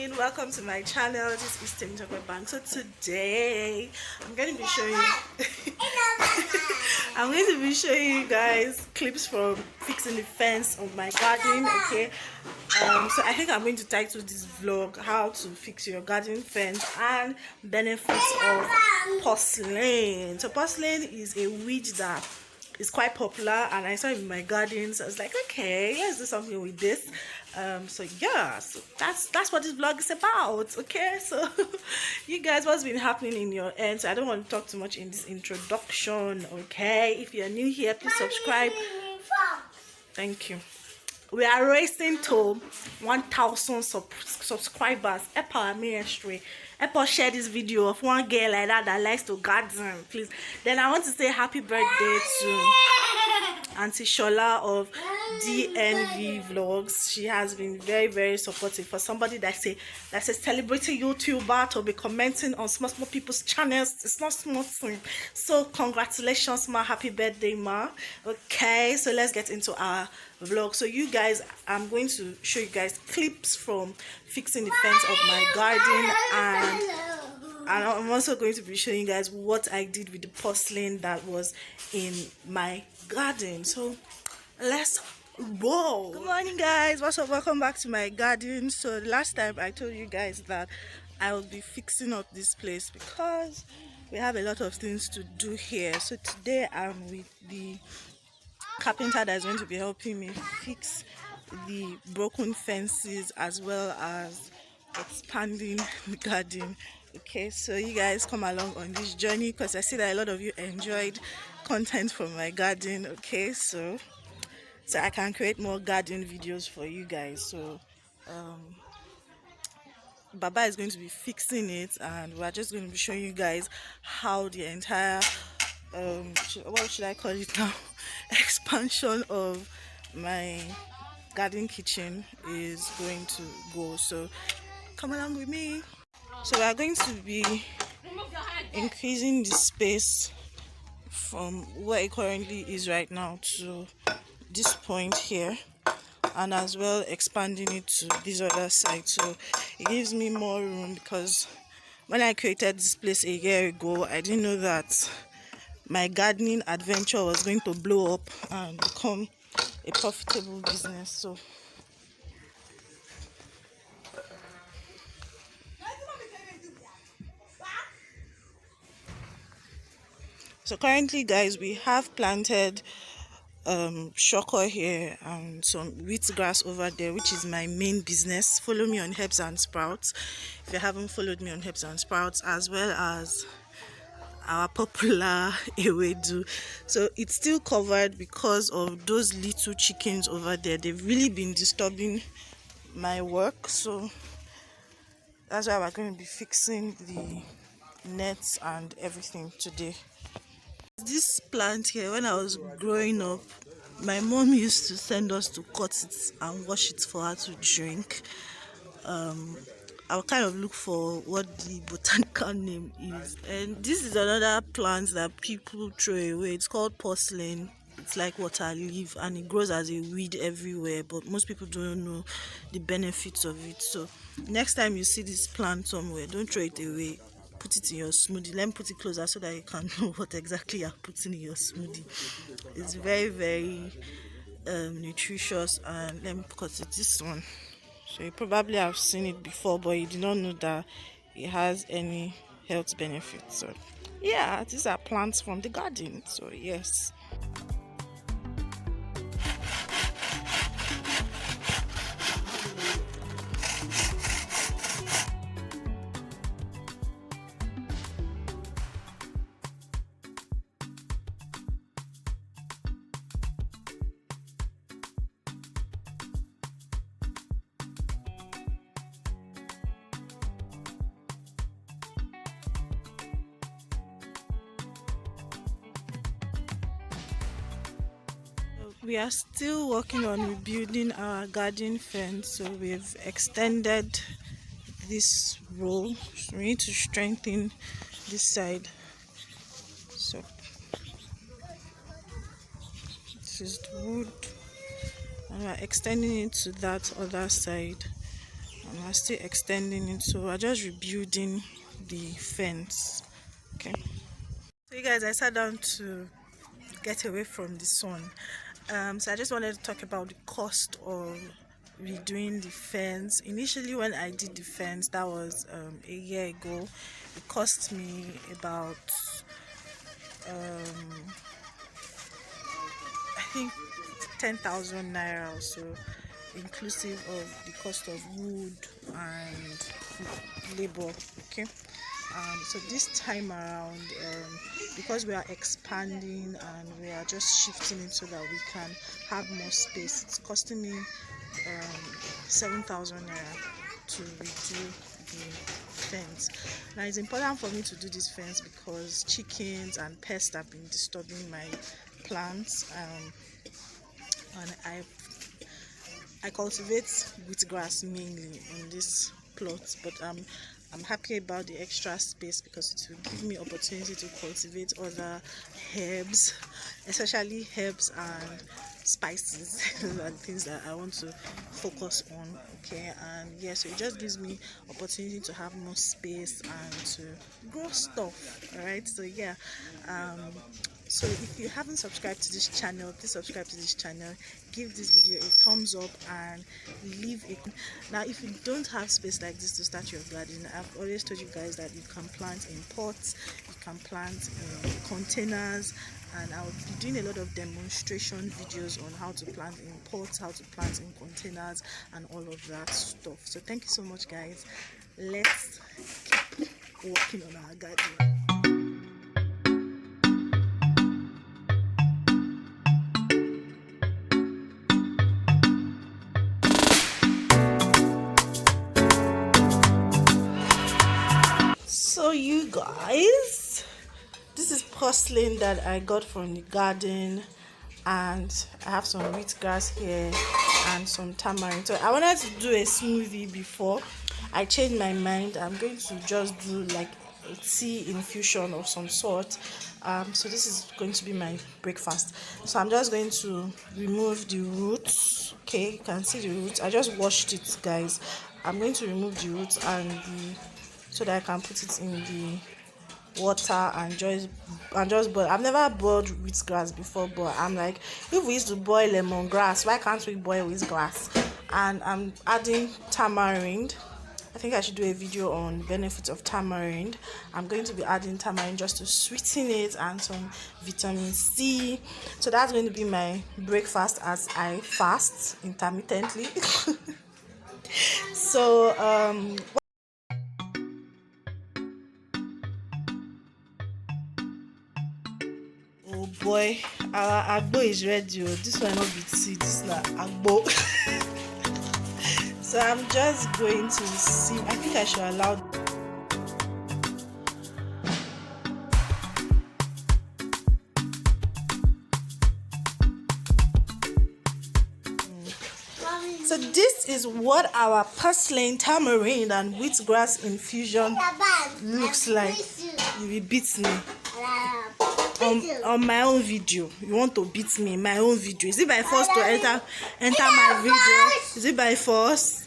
morning, welcome to my channel. This is Tim Chocolate Bank. So today I'm going to be showing you guys clips from fixing the fence of my garden. Okay, so I think I'm going to title this vlog how to fix your garden fence and benefits of purslane. So purslane is a weed that is quite popular, and I saw it in my garden, so I was like, okay, let's do something with this. So yeah, so that's what this vlog is about. Okay, so you guys, what's been happening in your end? So I don't want to talk too much in this introduction. Okay, if you're new here, please subscribe. Thank you. We are racing to 1,000 subscribers. Apple ministry. Apple share this video of one girl like that likes to garden, please. Then I want to say happy birthday to Auntie Shola of DNV Vlogs. She has been very supportive. For somebody that's a celebrity YouTuber to be commenting on small people's channels, it's not small thing. So congratulations, ma. Happy birthday, ma. Okay, so let's get into our vlog. So you guys, I'm going to show you guys clips from fixing the fence of my garden, and I'm also going to be showing you guys what I did with the purslane that was in my garden. So let's roll. Good morning, guys. What's up? Welcome back to my garden. So last time I told you guys that I will be fixing up this place because we have a lot of things to do here. So today I'm with the carpenter that is going to be helping me fix the broken fences as well as expanding the garden. Okay, so you guys come along on this journey because I see that a lot of you enjoyed content from my garden. Okay, so I can create more garden videos for you guys. So Baba is going to be fixing it, and we're just going to be showing you guys how the entire what should I call it now, expansion of my garden kitchen is going to go. So come along with me. So we are going to be increasing the space from where it currently is right now to this point here, and as well expanding it to this other side, so it gives me more room. Because when I created this place a year ago, I didn't know that my gardening adventure was going to blow up and become a profitable business. So currently, guys, we have planted shoko here and some wheat grass over there, which is my main business. Follow me on Herbs and Sprouts if you haven't followed me on Herbs and Sprouts, as well as our popular ewedu. So it's still covered because of those little chickens over there. They've really been disturbing my work, so that's why we're going to be fixing the nets and everything today. This plant here, when I was growing up, my mom used to send us to cut it and wash it for her to drink. I'll kind of look for what the botanical name is. And this is another plant that people throw away. It's called purslane. It's like water leaf, and it grows as a weed everywhere, but most people don't know the benefits of it. So next time you see this plant somewhere, don't throw it away. Put it in your smoothie. Let me put it closer so that you can know what exactly you're putting in your smoothie. It's very nutritious. And let me cut it this one. So you probably have seen it before, but you did not know that it has any health benefits. So yeah, these are plants from the garden. So yes. We are still working on rebuilding our garden fence, so we've extended this row. So we need to strengthen this side. So this is the wood, and we're extending it to that other side, and I'm still extending it, so I'm just rebuilding the fence. Okay, so you guys, I sat down to get away from the sun. So I just wanted to talk about the cost of redoing the fence. Initially, when I did the fence, that was a year ago, it cost me about I think 10,000 naira or so, inclusive of the cost of wood and labor. Okay, so this time around, because we are expanding and we are just shifting it so that we can have more space, it's costing me 7,000 naira to redo the fence. Now it's important for me to do this fence because chickens and pests have been disturbing my plants, and I cultivate wheatgrass mainly on this plot, but I'm happy about the extra space because it will give me opportunity to cultivate other herbs, especially herbs and spices. Those are the things that I want to focus on. Okay, and yeah, so it just gives me opportunity to have more space and to grow stuff. All right, so yeah, so if you haven't subscribed to this channel, please subscribe to this channel, give this video a thumbs up and leave a. Now if you don't have space like this to start your garden, I've always told you guys that you can plant in pots, you can plant in containers, and I'll be doing a lot of demonstration videos on how to plant in pots, how to plant in containers, and all of that stuff. So thank you so much, guys. Let's keep working on our garden. So you guys, this is purslane that I got from the garden, and I have some wheatgrass here and some tamarind. So I wanted to do a smoothie before I changed my mind. I'm going to just do like a tea infusion of some sort. So this is going to be my breakfast. So I'm just going to remove the roots. Okay, you can see the roots. I just washed it, guys. I'm going to remove the roots and so that I can put it in the water and just boil. I've never boiled wheatgrass before, but I'm like, if we used to boil lemongrass, why can't we boil wheatgrass? And I'm adding tamarind. I think I should do a video on benefits of tamarind. I'm going to be adding tamarind just to sweeten it and some vitamin C. So that's going to be my breakfast as I fast intermittently. So oh boy, our agbo is ready. This one not be tea, this is not agbo. So I'm just going to see. I think I should allow. So this is what our purslane, tamarind, and wheatgrass infusion looks like. You will beat me on my own video. You want to beat me in my own video? Is it by force to enter my video? Is it by force?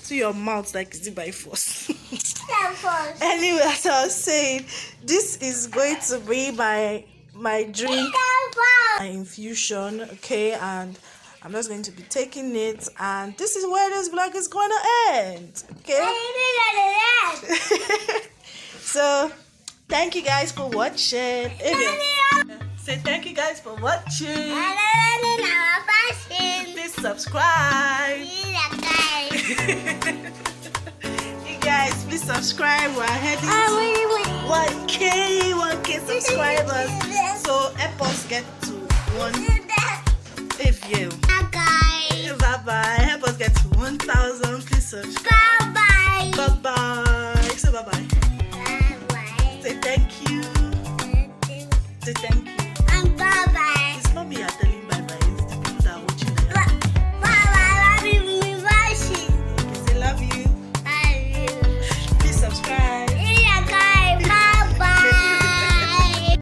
To your mouth, like, is it by force? Anyway, as I was saying, this is going to be my drink, my infusion. Okay, and I'm just going to be taking it, and this is where this vlog is going to end. Okay. So thank you guys for watching. Say thank you guys for watching. Please subscribe. You guys, please subscribe. We're heading to 1K subscribers. So help us get to 1. Bye bye. Help us get to 1,000. Please subscribe. Bye bye. Say bye bye. Say thank you. Say thank you.